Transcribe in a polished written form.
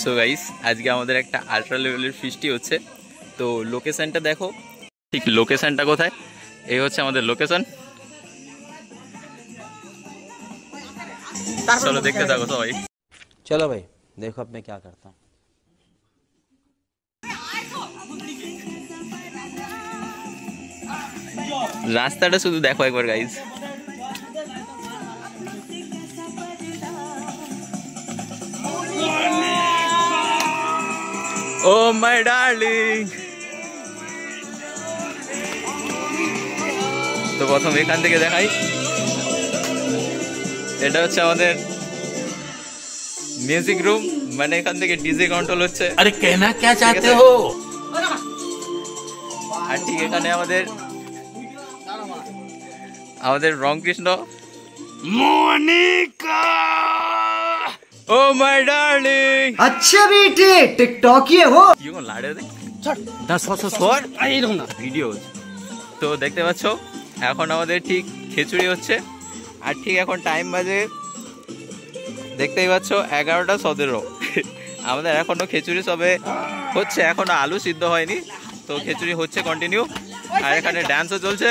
So guys আজকে আমাদের একটা আল্ট্রা লেভেলের ফিস্টি হচ্ছে। তো লোকেশনটা দেখো, ঠিক লোকেশনটা কোথায়, এই হচ্ছে আমাদের লোকেশন। চলো দেখতে থাকো সবাই। चलो भाई देखो अब मैं क्या करता हूँ। রাস্তাটা শুধু দেখো একবার গাইস। O my darling. তো প্রথম এখান থেকে দেখাই, এটা হচ্ছে আমাদের মিউজিক রুম, মানে এখান থেকে ডিজে কন্ট্রোল হচ্ছে। अरे कहना क्या चाहते हो? আর ঠিক এখানে আমাদের রংকৃষ্ণ मोनिका। ও মাই ডার্লিং। अच्छा बेटे टिकटॉक ये हो কি কোন লাড়ে দেখ 10 आई रहूँ ना ভিডিও। তো দেখতে পাচ্ছ এখন আমাদের ঠিক খিচুড়ি হচ্ছে। আর ঠিক এখন টাইম বাজে দেখতেই পাচ্ছ 11:17। আমাদের এখনো খিচুড়ি সবে হচ্ছে, এখনো আলু সিদ্ধ হয়নি। তো খিচুড়ি হচ্ছে কন্টিনিউ, আর এখানে ডান্সও চলছে।